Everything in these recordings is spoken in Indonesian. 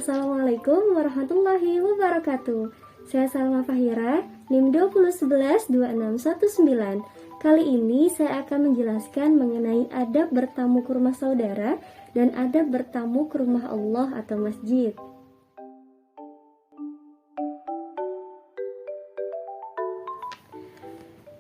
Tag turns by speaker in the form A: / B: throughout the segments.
A: Assalamualaikum warahmatullahi wabarakatuh. Saya Salma Fahira, NIM 20112619. Kali ini saya akan menjelaskan mengenai adab bertamu ke rumah saudara dan adab bertamu ke rumah Allah atau masjid.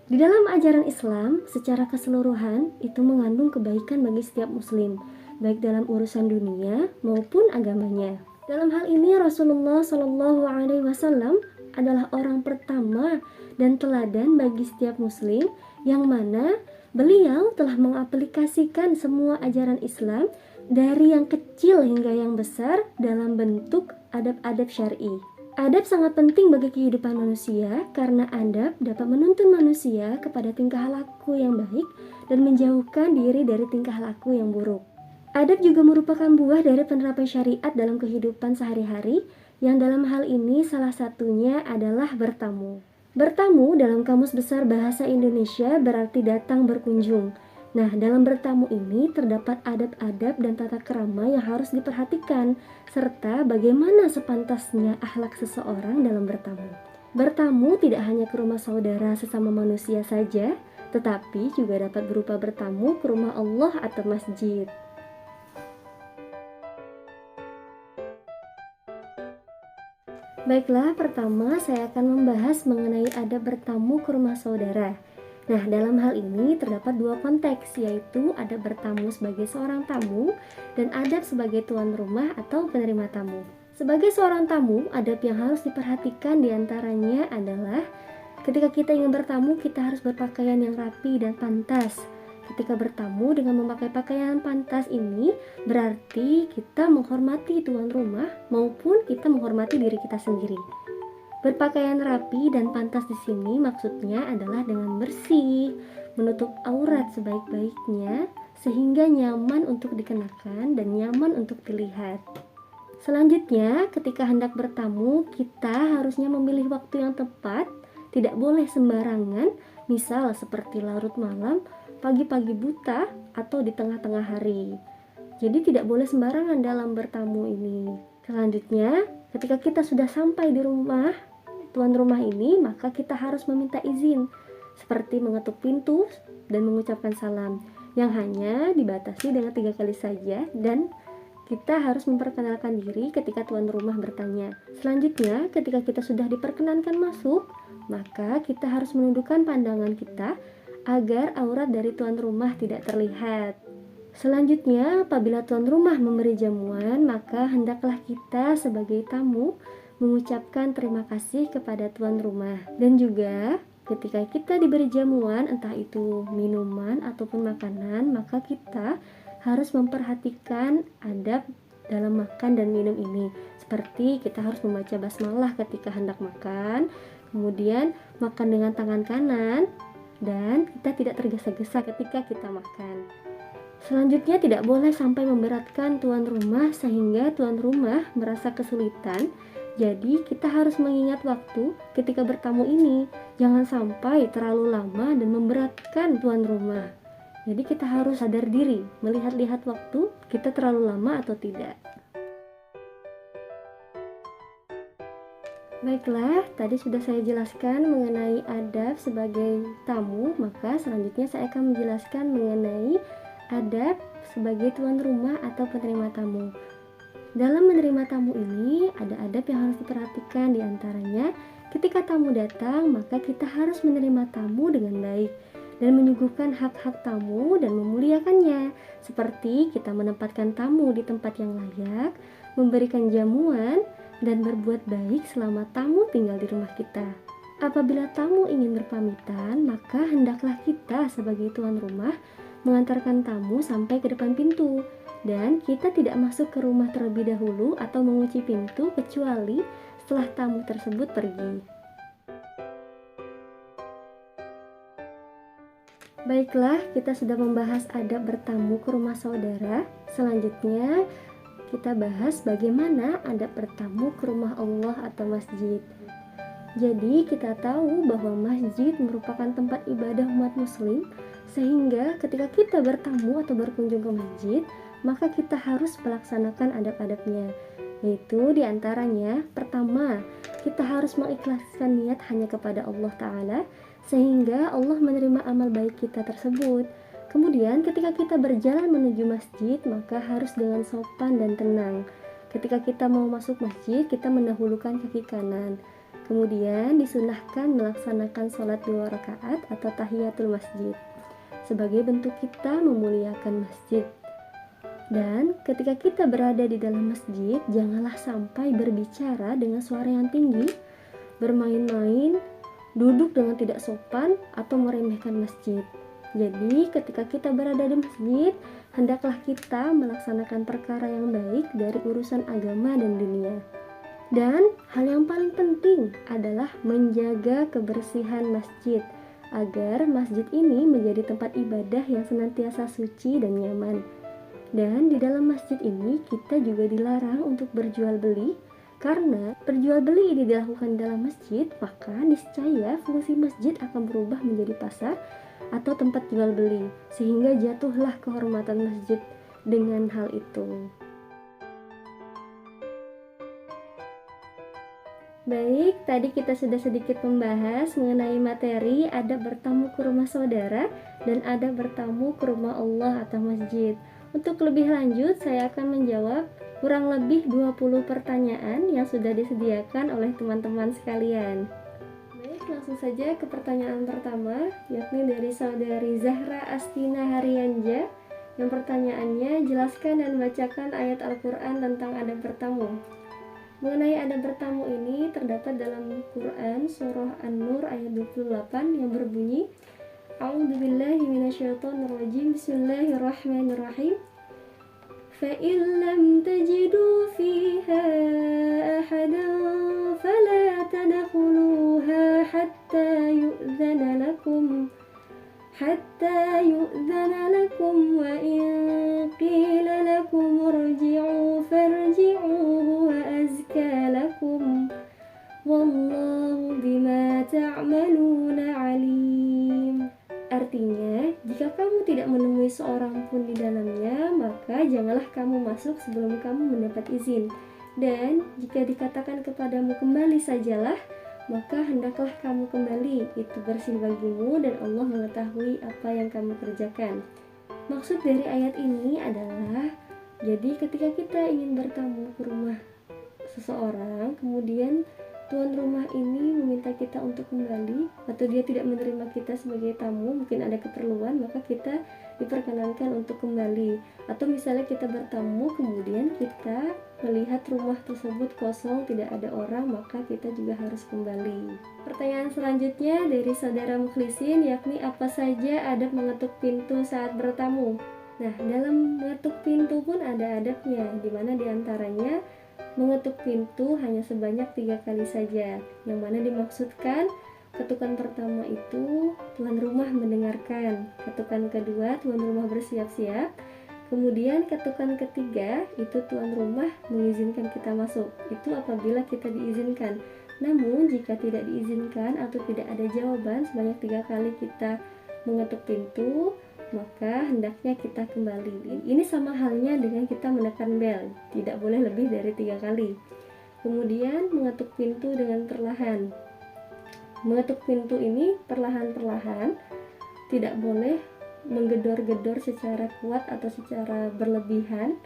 A: Di dalam ajaran Islam, secara keseluruhan itu mengandung kebaikan bagi setiap muslim, baik dalam urusan dunia maupun agamanya. Dalam hal ini Rasulullah Shallallahu Alaihi Wasallam adalah orang pertama dan teladan bagi setiap muslim, yang mana beliau telah mengaplikasikan semua ajaran Islam dari yang kecil hingga yang besar dalam bentuk adab-adab syar'i. Adab sangat penting bagi kehidupan manusia karena adab dapat menuntun manusia kepada tingkah laku yang baik dan menjauhkan diri dari tingkah laku yang buruk. Adab juga merupakan buah dari penerapan syariat dalam kehidupan sehari-hari, yang dalam hal ini salah satunya adalah bertamu. Bertamu dalam Kamus Besar Bahasa Indonesia berarti datang berkunjung. Nah, dalam bertamu ini terdapat adab-adab dan tata krama yang harus diperhatikan, serta bagaimana sepantasnya akhlak seseorang dalam bertamu. Bertamu tidak hanya ke rumah saudara sesama manusia saja, tetapi juga dapat berupa bertamu ke rumah Allah atau masjid. Baiklah, pertama saya akan membahas mengenai adab bertamu ke rumah saudara. Nah, dalam hal ini terdapat dua konteks, yaitu adab bertamu sebagai seorang tamu dan adab sebagai tuan rumah atau penerima tamu. Sebagai seorang tamu, adab yang harus diperhatikan diantaranya adalah ketika kita ingin bertamu, kita harus berpakaian yang rapi dan pantas. Ketika bertamu dengan memakai pakaian pantas ini berarti kita menghormati tuan rumah maupun kita menghormati diri kita sendiri. Berpakaian rapi dan pantas di sini maksudnya adalah dengan bersih, menutup aurat sebaik-baiknya sehingga nyaman untuk dikenakan dan nyaman untuk dilihat. Selanjutnya, ketika hendak bertamu, kita harusnya memilih waktu yang tepat, tidak boleh sembarangan, misal seperti larut malam, pagi-pagi buta, atau di tengah-tengah hari. Jadi tidak boleh sembarangan dalam bertamu ini. Selanjutnya, ketika kita sudah sampai di rumah tuan rumah ini, maka kita harus meminta izin, seperti mengetuk pintu dan mengucapkan salam, yang hanya dibatasi dengan 3 kali saja, dan kita harus memperkenalkan diri ketika tuan rumah bertanya. Selanjutnya, ketika kita sudah diperkenankan masuk, maka kita harus menundukkan pandangan kita agar aurat dari tuan rumah tidak terlihat. Selanjutnya, apabila tuan rumah memberi jamuan, maka hendaklah kita sebagai tamu mengucapkan terima kasih kepada tuan rumah. Dan juga ketika kita diberi jamuan, entah itu minuman ataupun makanan, maka kita harus memperhatikan adab dalam makan dan minum ini. Seperti kita harus membaca basmalah ketika hendak makan, kemudian makan dengan tangan kanan, dan kita tidak tergesa-gesa ketika kita makan. Selanjutnya, tidak boleh sampai memberatkan tuan rumah sehingga tuan rumah merasa kesulitan. Jadi kita harus mengingat waktu ketika bertamu ini, jangan sampai terlalu lama dan memberatkan tuan rumah. Jadi kita harus sadar diri, melihat-lihat waktu kita terlalu lama atau tidak. Baiklah, tadi sudah saya jelaskan mengenai adab sebagai tamu, maka selanjutnya saya akan menjelaskan mengenai adab sebagai tuan rumah atau penerima tamu. Dalam menerima tamu ini, ada adab yang harus diperhatikan, diantaranya ketika tamu datang, maka kita harus menerima tamu dengan baik dan menyuguhkan hak-hak tamu dan memuliakannya, seperti kita menempatkan tamu di tempat yang layak, memberikan jamuan, dan berbuat baik selama tamu tinggal di rumah kita. Apabila tamu ingin berpamitan, maka hendaklah kita sebagai tuan rumah mengantarkan tamu sampai ke depan pintu, dan kita tidak masuk ke rumah terlebih dahulu atau mengunci pintu kecuali setelah tamu tersebut pergi. Baiklah, kita sudah membahas adab bertamu ke rumah saudara. Selanjutnya, kita bahas bagaimana adab bertamu ke rumah Allah atau masjid. Jadi, kita tahu bahwa masjid merupakan tempat ibadah umat muslim, sehingga ketika kita bertamu atau berkunjung ke masjid, maka kita harus melaksanakan adab-adabnya. Yaitu diantaranya, pertama, kita harus mengikhlaskan niat hanya kepada Allah Ta'ala, sehingga Allah menerima amal baik kita tersebut. Kemudian ketika kita berjalan menuju masjid, maka harus dengan sopan dan tenang. Ketika kita mau masuk masjid, kita mendahulukan kaki kanan. Kemudian disunahkan melaksanakan sholat 2 rakaat atau tahiyatul masjid sebagai bentuk kita memuliakan masjid. Dan ketika kita berada di dalam masjid, janganlah sampai berbicara dengan suara yang tinggi, bermain-main, duduk dengan tidak sopan, atau meremehkan masjid. Jadi ketika kita berada di masjid, hendaklah kita melaksanakan perkara yang baik dari urusan agama dan dunia. Dan hal yang paling penting adalah menjaga kebersihan masjid, agar masjid ini menjadi tempat ibadah yang senantiasa suci dan nyaman. Dan di dalam masjid ini kita juga dilarang untuk berjual beli, karena berjual beli ini dilakukan dalam masjid, maka niscaya fungsi masjid akan berubah menjadi pasar atau tempat jual beli, sehingga jatuhlah kehormatan masjid dengan hal itu. Baik, tadi kita sudah sedikit membahas mengenai materi adab bertamu ke rumah saudara dan adab bertamu ke rumah Allah atau masjid. Untuk lebih lanjut, saya akan menjawab kurang lebih 20 pertanyaan yang sudah disediakan oleh teman-teman sekalian. Baik, langsung saja ke pertanyaan pertama, yakni dari saudari Zahra Astina Haryanja. Yang pertanyaannya, jelaskan dan bacakan ayat Al-Quran tentang adab bertamu. Mengenai adab bertamu ini terdapat dalam Quran surah An-Nur ayat 28 yang berbunyi, A'udzubillahi minasyaitonirrajim, Bismillahirrahmanirrahim. فَإِن لَّمْ تَجِدُوا فِيهَا أَحَدًا فَلَا تَدْخُلُوهَا حَتَّى يُؤْذَنَ لَكُمْ وَإِن قِيلَ لَكُمْ ارْجِعُوا فَارْجِعُوا هُوَ أَزْكَىٰ لَكُمْ وَاللَّهُ بِمَا تَعْمَلُونَ عَلِيمٌ. Artinya, jika kamu tidak menemui seorang pun di dalamnya, maka janganlah kamu masuk sebelum kamu mendapat izin. Dan jika dikatakan kepadamu kembali sajalah, maka hendaklah kamu kembali, itu bersih bagimu dan Allah mengetahui apa yang kamu kerjakan. Maksud dari ayat ini adalah, jadi ketika kita ingin bertamu ke rumah seseorang, kemudian tuan rumah ini meminta kita untuk kembali, atau dia tidak menerima kita sebagai tamu, mungkin ada keperluan, maka kita diperkenankan untuk kembali. Atau misalnya kita bertamu, kemudian kita melihat rumah tersebut kosong, tidak ada orang, maka kita juga harus kembali. Pertanyaan selanjutnya dari saudara Mukhlisin, yakni apa saja adab mengetuk pintu saat bertamu. Nah, dalam mengetuk pintu pun ada adabnya, dimana diantaranya mengetuk pintu hanya sebanyak 3 kali saja, yang mana dimaksudkan ketukan pertama itu tuan rumah mendengarkan, ketukan kedua tuan rumah bersiap-siap, kemudian ketukan ketiga itu tuan rumah mengizinkan kita masuk, itu apabila kita diizinkan. Namun jika tidak diizinkan atau tidak ada jawaban sebanyak 3 kali kita mengetuk pintu, maka hendaknya kita kembali. Ini sama halnya dengan kita menekan bel, tidak boleh lebih dari 3 kali. Kemudian mengetuk pintu dengan perlahan. Mengetuk pintu ini perlahan-perlahan, tidak boleh menggedor-gedor secara kuat atau secara berlebihan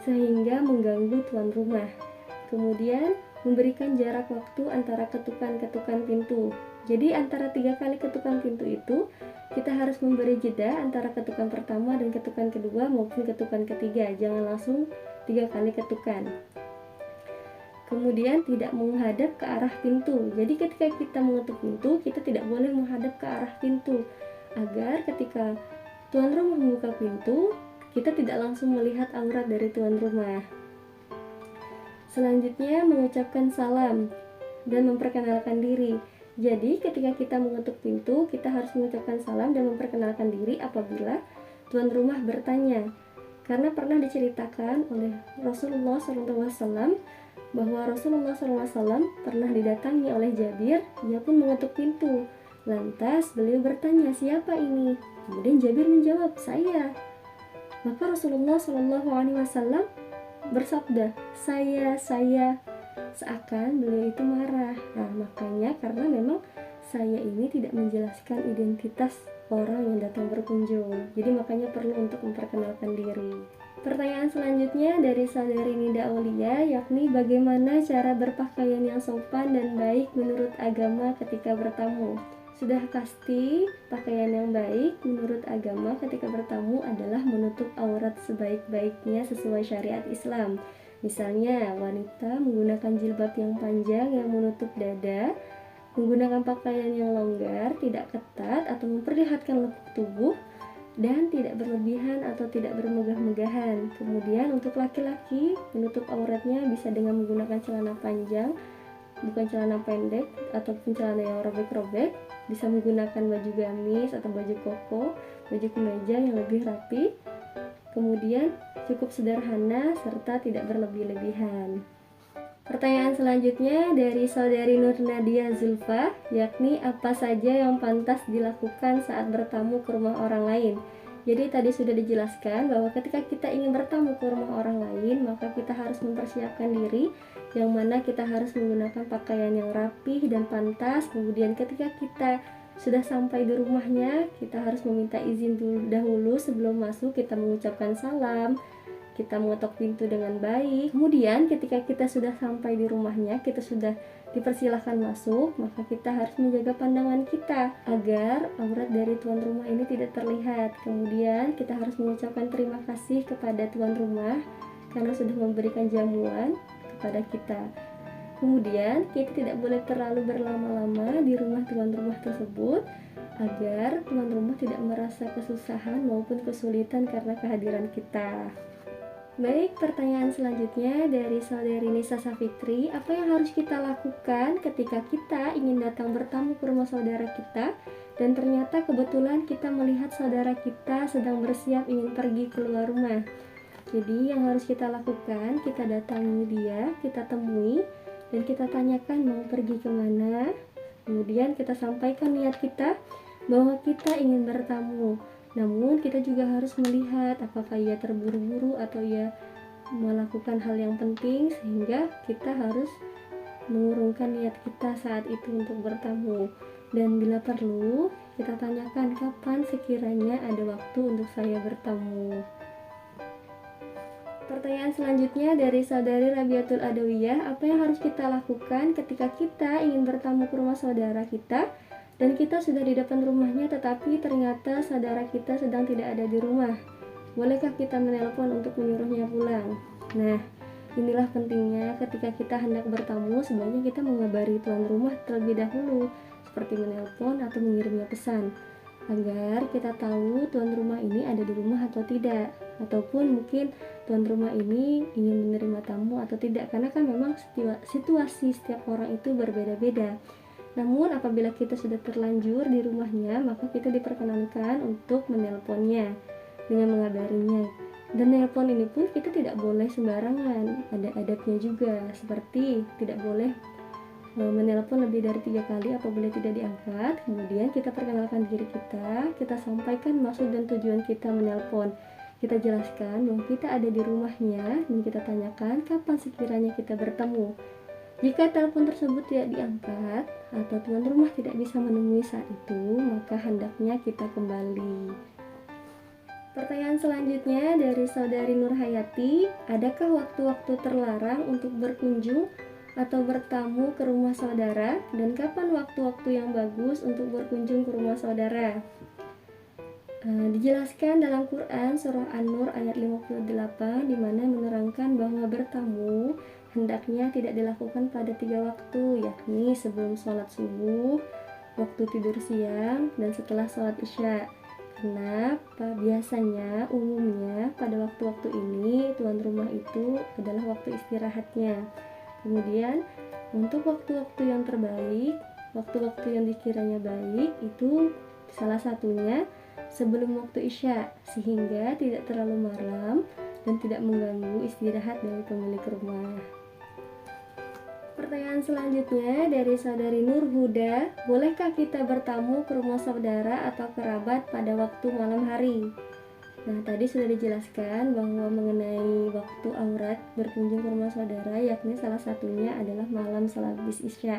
A: sehingga mengganggu tuan rumah. Kemudian memberikan jarak waktu antara ketukan-ketukan pintu. Jadi antara 3 kali ketukan pintu itu kita harus memberi jeda antara ketukan pertama dan ketukan kedua maupun ketukan ketiga. Jangan langsung 3 kali ketukan. Kemudian tidak menghadap ke arah pintu. Jadi ketika kita mengetuk pintu, kita tidak boleh menghadap ke arah pintu, agar ketika tuan rumah membuka pintu, kita tidak langsung melihat aurat dari tuan rumah. Selanjutnya mengucapkan salam dan memperkenalkan diri. Jadi ketika kita mengetuk pintu, kita harus mengucapkan salam dan memperkenalkan diri apabila tuan rumah bertanya. Karena pernah diceritakan oleh Rasulullah SAW bahwa Rasulullah SAW pernah didatangi oleh Jabir, ia pun mengetuk pintu. Lantas beliau bertanya, siapa ini? Kemudian Jabir menjawab, saya. Maka Rasulullah SAW bersabda, saya, seakan beliau itu marah. Nah, makanya karena memang saya ini tidak menjelaskan identitas orang yang datang berkunjung. Jadi makanya perlu untuk memperkenalkan diri. Pertanyaan selanjutnya dari saudari Nida Aulia, yakni bagaimana cara berpakaian yang sopan dan baik menurut agama ketika bertamu. Sudah pasti pakaian yang baik menurut agama ketika bertamu adalah menutup aurat sebaik-baiknya sesuai syariat Islam. Misalnya wanita menggunakan jilbab yang panjang yang menutup dada, menggunakan pakaian yang longgar, tidak ketat atau memperlihatkan lekuk tubuh, dan tidak berlebihan atau tidak bermegah-megahan. Kemudian untuk laki-laki, menutup auratnya bisa dengan menggunakan celana panjang, bukan celana pendek ataupun celana yang robek-robek. Bisa menggunakan baju gamis atau baju koko, baju kemeja yang lebih rapi. Kemudian cukup sederhana serta tidak berlebih-lebihan. Pertanyaan selanjutnya dari saudari Nur Nadia Zulfa, yakni apa saja yang pantas dilakukan saat bertamu ke rumah orang lain. Jadi tadi sudah dijelaskan bahwa ketika kita ingin bertamu ke rumah orang lain, maka kita harus mempersiapkan diri, yang mana kita harus menggunakan pakaian yang rapih dan pantas. Kemudian ketika kita sudah sampai di rumahnya, kita harus meminta izin dahulu sebelum masuk. Kita mengucapkan salam, kita mengetok pintu dengan baik. Kemudian ketika kita sudah sampai di rumahnya, kita sudah dipersilahkan masuk, maka kita harus menjaga pandangan kita agar aurat dari tuan rumah ini tidak terlihat. Kemudian kita harus mengucapkan terima kasih kepada tuan rumah karena sudah memberikan jamuan kepada kita. Kemudian kita tidak boleh terlalu berlama-lama di rumah tuan rumah tersebut agar tuan rumah tidak merasa kesusahan maupun kesulitan karena kehadiran kita. Baik, pertanyaan selanjutnya dari saudari Nisa Safitri, apa yang harus kita lakukan ketika kita ingin datang bertamu ke rumah saudara kita dan ternyata kebetulan kita melihat saudara kita sedang bersiap ingin pergi keluar rumah. Jadi yang harus kita lakukan, kita datangi dia, kita temui dan kita tanyakan mau pergi kemana. Kemudian kita sampaikan niat kita bahwa kita ingin bertamu. Namun kita juga harus melihat apakah ia terburu-buru atau ia melakukan hal yang penting, sehingga kita harus mengurungkan niat kita saat itu untuk bertamu. Dan bila perlu, kita tanyakan kapan sekiranya ada waktu untuk saya bertamu. Pertanyaan selanjutnya dari saudari Rabiatul Adawiyah, apa yang harus kita lakukan ketika kita ingin bertamu ke rumah saudara kita dan kita sudah di depan rumahnya tetapi ternyata saudara kita sedang tidak ada di rumah? Bolehkah kita menelpon untuk menyuruhnya pulang? Nah, inilah pentingnya ketika kita hendak bertamu, sebaiknya kita mengabari tuan rumah terlebih dahulu, seperti menelpon atau mengirimnya pesan, agar kita tahu tuan rumah ini ada di rumah atau tidak, ataupun mungkin tuan rumah ini ingin menerima tamu atau tidak, karena kan memang situasi setiap orang itu berbeda-beda. Namun apabila kita sudah terlanjur di rumahnya, maka kita diperkenankan untuk menelponnya dengan mengabarinya. Dan nelpon ini pun kita tidak boleh sembarangan, ada adabnya juga, seperti tidak boleh menelpon lebih dari 3 kali apabila tidak diangkat. Kemudian kita perkenalkan diri kita sampaikan maksud dan tujuan kita menelpon. Kita jelaskan bahwa kita ada di rumahnya dan kita tanyakan kapan sekiranya kita bertemu. Jika telepon tersebut tidak diangkat atau tuan rumah tidak bisa menemui saat itu, maka hendaknya kita kembali. Pertanyaan selanjutnya dari saudari Nur Hayati, adakah waktu-waktu terlarang untuk berkunjung atau bertamu ke rumah saudara, dan kapan waktu-waktu yang bagus untuk berkunjung ke rumah saudara? Dijelaskan dalam Quran surah An-Nur ayat 58 di mana menerangkan bahwa bertamu hendaknya tidak dilakukan pada 3 waktu, yakni sebelum sholat subuh, waktu tidur siang, dan setelah sholat isya. Kenapa? Biasanya, umumnya pada waktu-waktu ini tuan rumah itu adalah waktu istirahatnya. Kemudian untuk waktu-waktu yang terbaik, waktu-waktu yang dikiranya baik itu salah satunya sebelum waktu isya, sehingga tidak terlalu malam dan tidak mengganggu istirahat dari pemilik rumah. Pertanyaan selanjutnya dari saudari Nur Huda, bolehkah kita bertamu ke rumah saudara atau kerabat pada waktu malam hari? Nah, tadi sudah dijelaskan bahwa mengenai waktu aurat berkunjung ke rumah saudara, yakni salah satunya adalah malam sehabis Isya.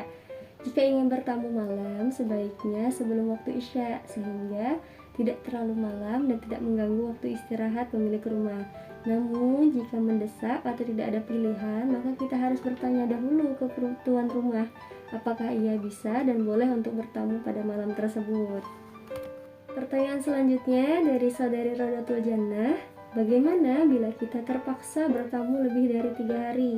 A: Jika ingin bertamu malam, sebaiknya sebelum waktu Isya, sehingga tidak terlalu malam dan tidak mengganggu waktu istirahat pemilik rumah. Namun, jika mendesak atau tidak ada pilihan, maka kita harus bertanya dahulu ke tuan rumah, apakah ia bisa dan boleh untuk bertamu pada malam tersebut. Pertanyaan selanjutnya dari saudari Rodatul Jannah, bagaimana bila kita terpaksa bertamu lebih dari 3 hari?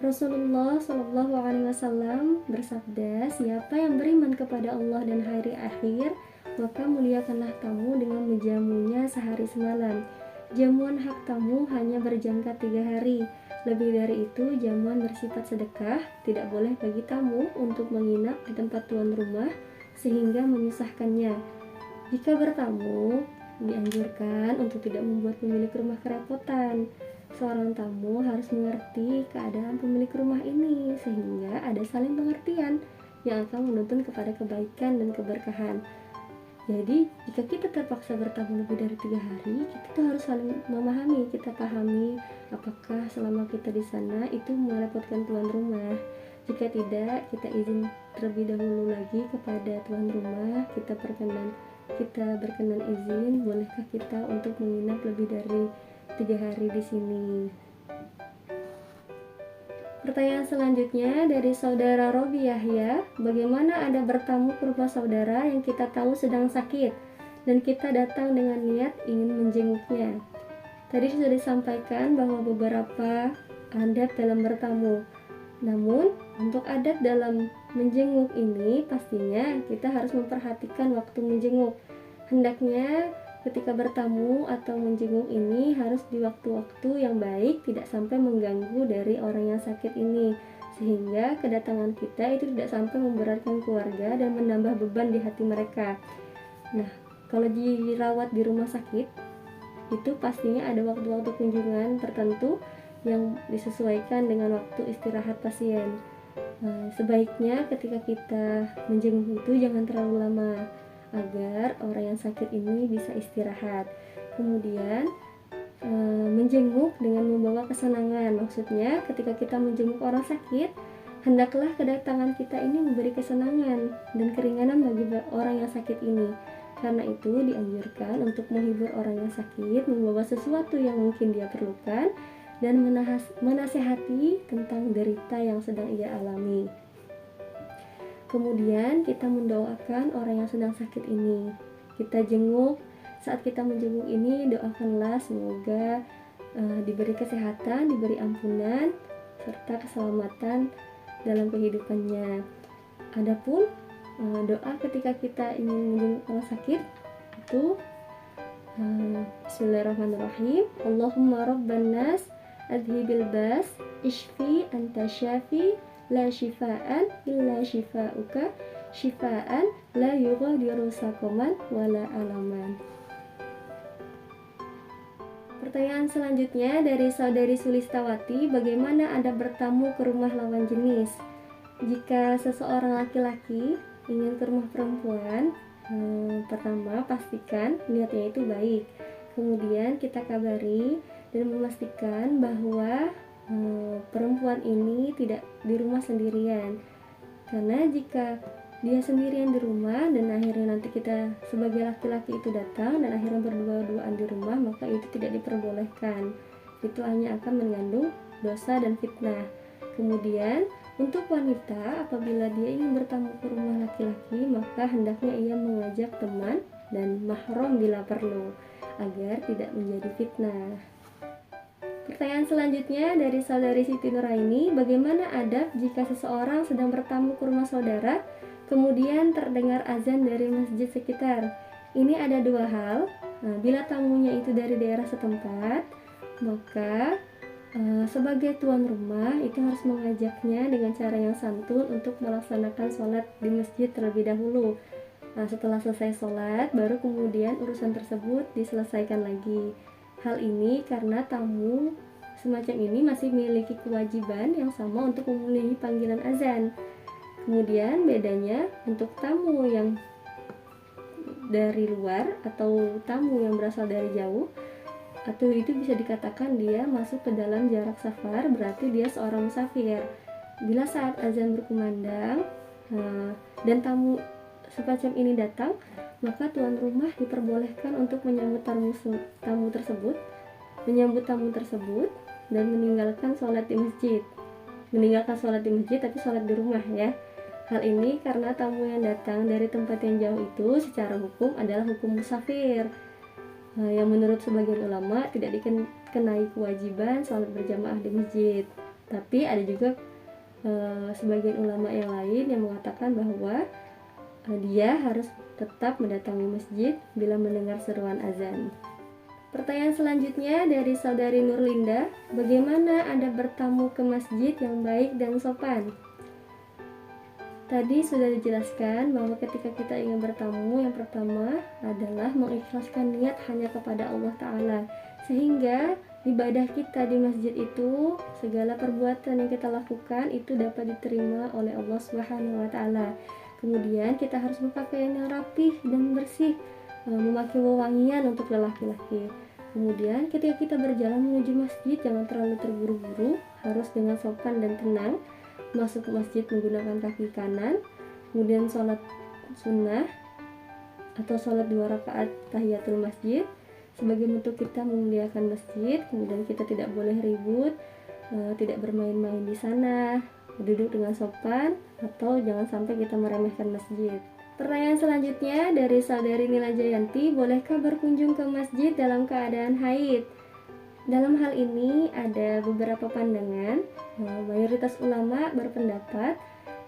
A: Rasulullah Shallallahu Alaihi Wasallam bersabda, siapa yang beriman kepada Allah dan hari akhir, maka muliakanlah tamu dengan menjamunya sehari semalam. Jamuan hak tamu hanya berjangka 3 hari. Lebih dari itu, jamuan bersifat sedekah, tidak boleh bagi tamu untuk menginap di tempat tuan rumah sehingga menyusahkannya. Jika bertamu, dianjurkan untuk tidak membuat pemilik rumah kerepotan. Seorang tamu harus mengerti keadaan pemilik rumah ini sehingga ada saling pengertian yang akan menuntun kepada kebaikan dan keberkahan. Jadi, jika kita terpaksa bertamu lebih dari 3 hari, kita tuh harus saling memahami, kita pahami apakah selama kita di sana itu merepotkan tuan rumah. Jika tidak, kita izin terlebih dahulu lagi kepada tuan rumah, kita berkenan izin, bolehkah kita untuk menginap lebih dari 3 hari di sini. Pertanyaan selanjutnya dari saudara Robi Yahya, bagaimana ada bertamu ke rumah saudara yang kita tahu sedang sakit dan kita datang dengan niat ingin menjenguknya? Tadi sudah disampaikan bahwa beberapa adat dalam bertamu. Namun, untuk adat dalam menjenguk ini pastinya kita harus memperhatikan waktu menjenguk. Hendaknya ketika bertamu atau menjenguk ini harus di waktu-waktu yang baik, tidak sampai mengganggu dari orang yang sakit ini, sehingga kedatangan kita itu tidak sampai memberatkan keluarga dan menambah beban di hati mereka. Nah, kalau dirawat di rumah sakit, itu pastinya ada waktu-waktu kunjungan tertentu yang disesuaikan dengan waktu istirahat pasien. Sebaiknya ketika kita menjenguk itu jangan terlalu lama, agar orang yang sakit ini bisa istirahat. Kemudian menjenguk dengan membawa kesenangan. Maksudnya ketika kita menjenguk orang sakit, hendaklah kedatangan kita ini memberi kesenangan dan keringanan bagi orang yang sakit ini. Karena itu dianjurkan untuk menghibur orang yang sakit, membawa sesuatu yang mungkin dia perlukan, dan menasehati tentang derita yang sedang ia alami. Kemudian kita mendoakan orang yang sedang sakit ini. Kita jenguk, saat kita menjenguk ini doakanlah semoga diberi kesehatan, diberi ampunan, serta keselamatan dalam kehidupannya. Adapun doa ketika kita ingin menjenguk orang sakit itu Bismillahirrahmanirrahim. Allahumma rabban nas adhibil bas ishfi anta syafi la shifaan illa shifauka shifaan la yughadiru saqaman wala alaman. Pertanyaan selanjutnya dari saudari Sulistawati, bagaimana Anda bertamu ke rumah lawan jenis? Jika seseorang laki-laki ingin ke rumah perempuan, pertama pastikan niatnya itu baik. Kemudian kita kabari dan memastikan bahwa perempuan ini tidak di rumah sendirian, karena jika dia sendirian di rumah dan akhirnya nanti kita sebagai laki-laki itu datang dan akhirnya berdua-duaan di rumah, maka itu tidak diperbolehkan. Itu hanya akan mengandung dosa dan fitnah. Kemudian untuk wanita, apabila dia ingin bertamu ke rumah laki-laki, maka hendaknya ia mengajak teman dan mahram bila perlu, agar tidak menjadi fitnah. Pertanyaan selanjutnya dari saudari Siti Nuraini, bagaimana adab jika seseorang sedang bertamu ke rumah saudara, kemudian terdengar azan dari masjid sekitar? Ini ada dua hal. Bila tamunya itu dari daerah setempat, maka sebagai tuan rumah itu harus mengajaknya dengan cara yang santun untuk melaksanakan sholat di masjid terlebih dahulu. Setelah selesai sholat, baru kemudian urusan tersebut diselesaikan lagi. Hal ini karena tamu semacam ini masih memiliki kewajiban yang sama untuk memenuhi panggilan azan. Kemudian bedanya untuk tamu yang dari luar atau tamu yang berasal dari jauh, atau itu bisa dikatakan dia masuk ke dalam jarak safar, berarti dia seorang musafir. Bila saat azan berkumandang dan tamu semacam ini datang, maka tuan rumah diperbolehkan untuk menyambut tamu tersebut dan meninggalkan sholat di masjid tapi sholat di rumah ya. Hal ini karena tamu yang datang dari tempat yang jauh itu secara hukum adalah hukum musafir, yang menurut sebagian ulama tidak dikenai kewajiban sholat berjamaah di masjid. Tapi ada juga sebagian ulama yang lain yang mengatakan bahwa dia harus tetap mendatangi masjid bila mendengar seruan azan. Pertanyaan selanjutnya dari saudari Nurlinda, bagaimana Anda bertamu ke masjid yang baik dan sopan? Tadi sudah dijelaskan bahwa ketika kita ingin bertamu, yang pertama adalah mengikhlaskan niat hanya kepada Allah Ta'ala, sehingga ibadah kita di masjid itu, segala perbuatan yang kita lakukan itu dapat diterima oleh Allah Subhanahu wa Ta'ala. Kemudian kita harus berpakaian yang rapih dan bersih, memakai wewangian untuk lelaki-laki. Kemudian ketika kita berjalan menuju masjid, jangan terlalu terburu-buru, harus dengan sopan dan tenang. Masuk ke masjid menggunakan kaki kanan, kemudian sholat sunnah atau sholat 2 rakaat tahiyatul masjid sebagai bentuk kita memuliakan masjid. Kemudian kita tidak boleh ribut, tidak bermain-main di sana, duduk dengan sopan, atau jangan sampai kita meremehkan masjid. Pertanyaan selanjutnya dari saudari Nila Jayanti, bolehkah berkunjung ke masjid dalam keadaan haid? Dalam hal ini ada beberapa pandangan. Mayoritas ulama berpendapat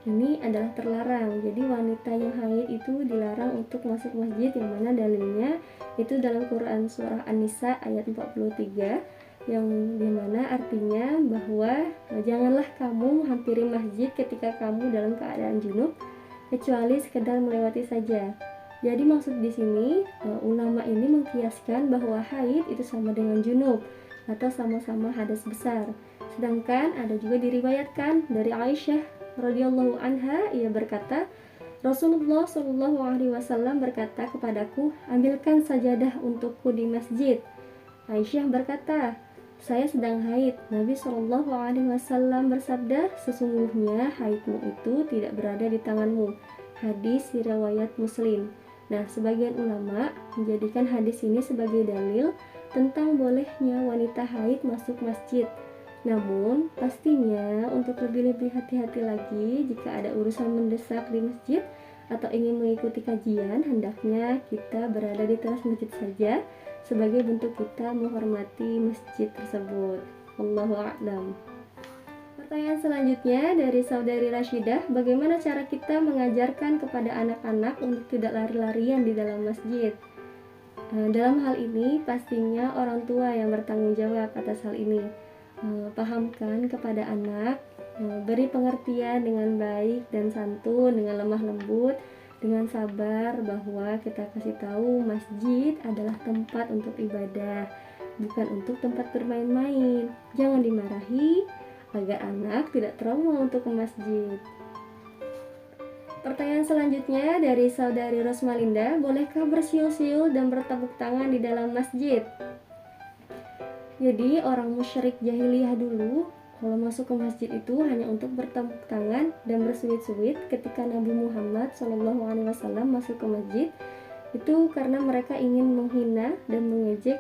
A: ini adalah terlarang. Jadi wanita yang haid itu dilarang untuk masuk masjid, yang mana dalilnya itu dalam Quran surah An-Nisa ayat 43, yang dimana artinya bahwa janganlah kamu menghampiri masjid ketika kamu dalam keadaan junub, kecuali sekedar melewati saja. Jadi maksud di sini ulama ini mengkiaskan bahwa haid itu sama dengan junub atau sama-sama hadas besar. Sedangkan ada juga diriwayatkan dari Aisyah radhiyallahu anha, ia berkata, Rasulullah Shallallahu alaihi wasallam berkata kepadaku, ambilkan sajadah untukku di masjid. Aisyah berkata, saya sedang haid. Nabi Shallallahu alaihi wasallam bersabda, sesungguhnya haidmu itu tidak berada di tanganmu. Hadis riwayat Muslim. Nah, sebagian ulama menjadikan hadis ini sebagai dalil tentang bolehnya wanita haid masuk masjid. Namun, pastinya untuk lebih hati-hati lagi jika ada urusan mendesak di masjid atau ingin mengikuti kajian, hendaknya kita berada di teras masjid saja sebagai bentuk kita menghormati masjid tersebut. Wallahu a'lam. Pertanyaan selanjutnya dari saudari Rashidah, bagaimana cara kita mengajarkan kepada anak-anak untuk tidak lari-larian di dalam masjid? Dalam hal ini pastinya orang tua yang bertanggung jawab atas hal ini. Pahamkan kepada anak, beri pengertian dengan baik dan santun, dengan lemah lembut, dengan sabar, bahwa kita kasih tahu masjid adalah tempat untuk ibadah, bukan untuk tempat bermain-main. Jangan dimarahi agar anak tidak trauma untuk ke masjid. Pertanyaan selanjutnya dari saudari Rosmalinda, bolehkah bersiul-siul dan bertepuk tangan di dalam masjid? Jadi orang musyrik jahiliyah dulu kalau masuk ke masjid itu hanya untuk bertepuk tangan dan bersuit-suit. Ketika Nabi Muhammad SAW masuk ke masjid itu karena mereka ingin menghina dan mengejek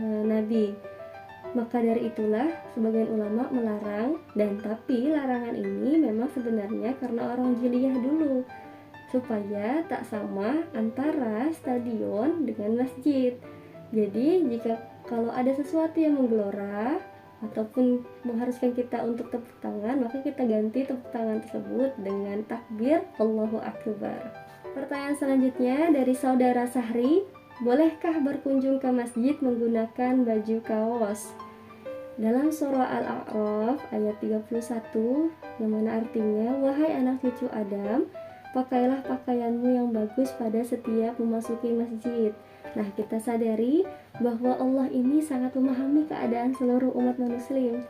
A: Nabi. Maka dari itulah sebagian ulama melarang, dan tapi larangan ini memang sebenarnya karena orang jahiliyah dulu, supaya tak sama antara stadion dengan masjid. Jadi jika kalau ada sesuatu yang menggelora ataupun mengharuskan kita untuk tepuk tangan, maka kita ganti tepuk tangan tersebut dengan takbir Allahu Akbar. Pertanyaan selanjutnya dari saudara Sahri, bolehkah berkunjung ke masjid menggunakan baju kaos? Dalam surah Al-A'raf ayat 31, yang mana artinya, wahai anak cucu Adam, pakailah pakaianmu yang bagus pada setiap memasuki masjid. Nah, kita sadari bahwa Allah ini sangat memahami keadaan seluruh umat muslim.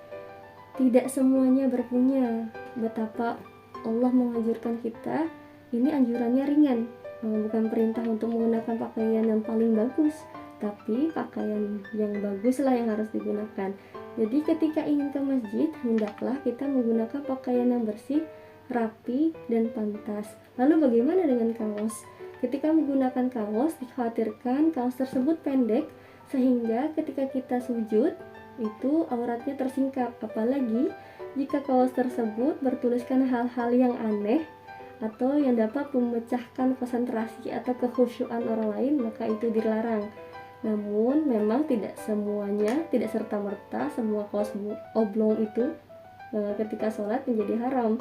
A: Tidak semuanya berpunya. Betapa Allah menganjurkan kita, ini anjurannya ringan. bukan perintah untuk menggunakan pakaian yang paling bagus, tapi pakaian yang bagus lah yang harus digunakan. Jadi ketika ingin ke masjid, hendaklah kita menggunakan pakaian yang bersih, rapi, dan pantas. Lalu bagaimana dengan kaos? Ketika menggunakan kaos, dikhawatirkan kaos tersebut pendek sehingga ketika kita sujud itu auratnya tersingkap, apalagi jika kaos tersebut bertuliskan hal-hal yang aneh atau yang dapat memecahkan konsentrasi atau kekhusyuan orang lain, maka itu dilarang. Namun memang tidak semuanya, tidak serta-merta semua kaos oblong itu ketika sholat menjadi haram.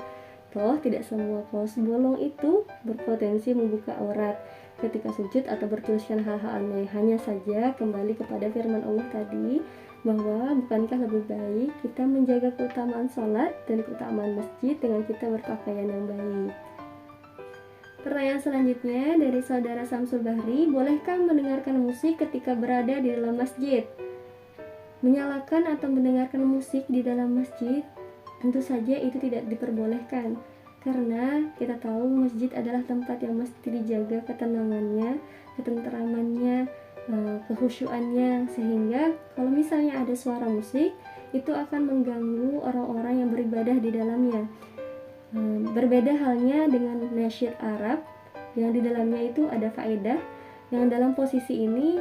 A: Toh tidak semua kaos bolong itu berpotensi membuka aurat ketika sujud atau bertuliskan hal-hal aneh. Hanya saja kembali kepada firman Allah tadi, bahwa bukankah lebih baik kita menjaga keutamaan sholat dan keutamaan masjid dengan kita berpakaian yang baik. Pertanyaan selanjutnya dari saudara Samsul Bahri, bolehkah mendengarkan musik ketika berada di dalam masjid? Menyalakan atau mendengarkan musik di dalam masjid tentu saja itu tidak diperbolehkan, karena kita tahu masjid adalah tempat yang mesti dijaga ketenangannya, ketenteramannya, kekhusyuannya, sehingga kalau misalnya ada suara musik itu akan mengganggu orang-orang yang beribadah di dalamnya. Berbeda halnya dengan nasyid Arab yang di dalamnya itu ada faedah, yang dalam posisi ini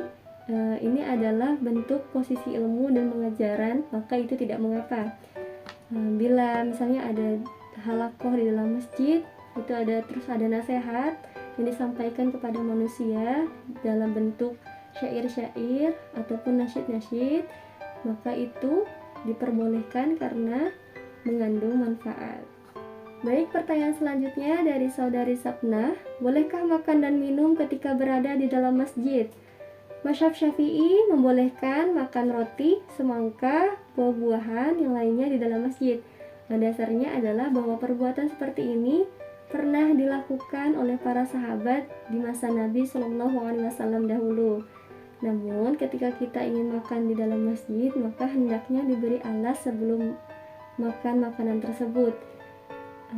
A: adalah bentuk posisi ilmu dan pengajaran, maka itu tidak mengapa. Bila misalnya ada halakoh di dalam masjid, itu terus ada nasihat yang disampaikan kepada manusia dalam bentuk syair-syair ataupun nasyid-nasyid, maka itu diperbolehkan karena mengandung manfaat. Baik, pertanyaan selanjutnya dari saudari Sapna, bolehkah makan dan minum ketika berada di dalam masjid? Mazhab Syafi'i membolehkan makan roti, semangka, buah-buahan yang lainnya di dalam masjid. Nah, dasarnya adalah bahwa perbuatan seperti ini pernah dilakukan oleh para sahabat di masa Nabi Shallallahu Alaihi Wasallam dahulu. Namun ketika kita ingin makan di dalam masjid, maka hendaknya diberi alas sebelum makan makanan tersebut.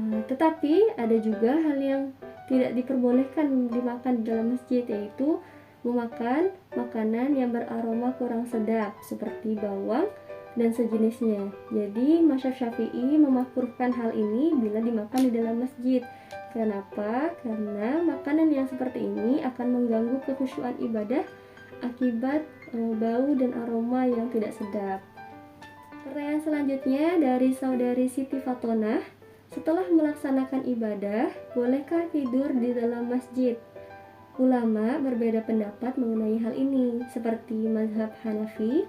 A: Tetapi ada juga hal yang tidak diperbolehkan dimakan di dalam masjid, yaitu memakan makanan yang beraroma kurang sedap seperti bawang dan sejenisnya. Jadi mazhab Syafi'i memakruhkan hal ini bila dimakan di dalam masjid. Kenapa? Karena makanan yang seperti ini akan mengganggu kekhusyuan ibadah akibat bau dan aroma yang tidak sedap. Pertanyaan selanjutnya dari saudari Siti Fatonah, setelah melaksanakan ibadah, bolehkah tidur di dalam masjid? Ulama berbeda pendapat mengenai hal ini, seperti mazhab Hanafi.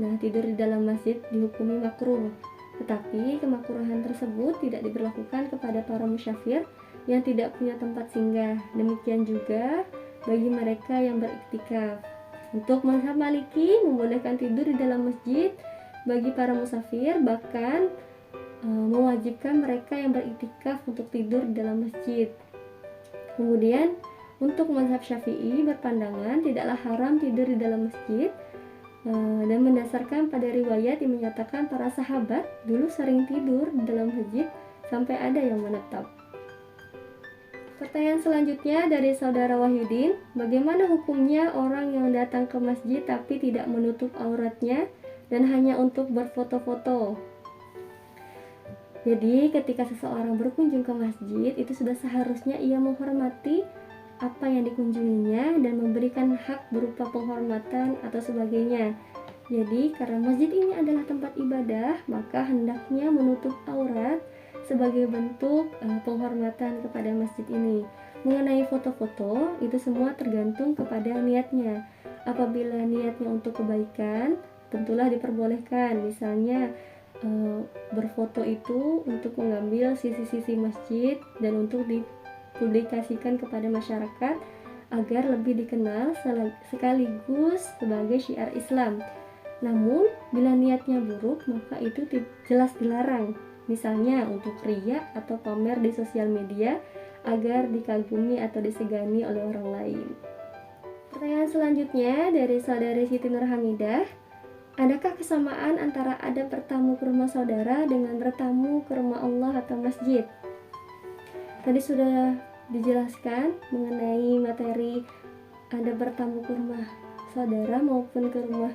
A: Nah, tidur di dalam masjid dihukumi makruh, tetapi kemakruhan tersebut tidak diberlakukan kepada para musyafir yang tidak punya tempat singgah. Demikian juga bagi mereka yang beriktikaf. Untuk mazhab Maliki membolehkan tidur di dalam masjid bagi para musafir, bahkan mewajibkan mereka yang beriktikaf untuk tidur di dalam masjid. Kemudian untuk mazhab Syafi'i berpandangan tidaklah haram tidur di dalam masjid, dan mendasarkan pada riwayat yang menyatakan para sahabat dulu sering tidur di dalam masjid sampai ada yang menetap. Pertanyaan selanjutnya dari saudara Wahyudin, bagaimana hukumnya orang yang datang ke masjid tapi tidak menutup auratnya dan hanya untuk berfoto-foto? Jadi ketika seseorang berkunjung ke masjid, itu sudah seharusnya ia menghormati apa yang dikunjunginya dan memberikan hak berupa penghormatan atau sebagainya. Jadi karena masjid ini adalah tempat ibadah, maka hendaknya menutup aurat sebagai bentuk penghormatan kepada masjid ini. Mengenai foto-foto, itu semua tergantung kepada niatnya. Apabila niatnya untuk kebaikan, tentulah diperbolehkan. Misalnya berfoto itu untuk mengambil sisi-sisi masjid dan untuk dipublikasikan kepada masyarakat agar lebih dikenal sekaligus sebagai syiar Islam. Namun bila niatnya buruk, maka itu jelas dilarang. Misalnya untuk riya atau pamer di sosial media agar dikagumi atau disegani oleh orang lain. Pertanyaan selanjutnya dari saudari Siti Nurhamidah, adakah kesamaan antara adab bertamu ke rumah saudara dengan bertamu ke rumah Allah atau masjid? Tadi sudah dijelaskan mengenai materi ada bertamu ke rumah saudara maupun ke rumah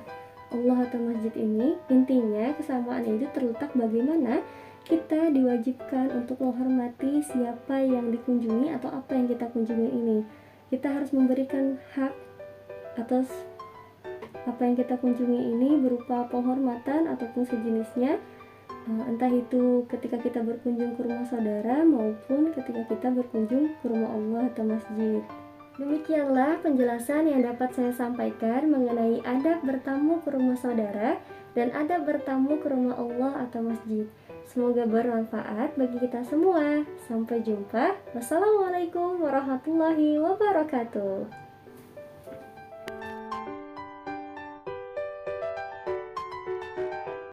A: Allah atau masjid ini. Intinya kesamaan itu terletak bagaimana kita diwajibkan untuk menghormati siapa yang dikunjungi atau apa yang kita kunjungi ini. Kita harus memberikan hak atas apa yang kita kunjungi ini berupa penghormatan ataupun sejenisnya, entah itu ketika kita berkunjung ke rumah saudara maupun ketika kita berkunjung ke rumah Allah atau masjid. Demikianlah penjelasan yang dapat saya sampaikan mengenai adab bertamu ke rumah saudara dan adab bertamu ke rumah Allah atau masjid. Semoga bermanfaat bagi kita semua. Sampai jumpa. Wassalamualaikum warahmatullahi wabarakatuh.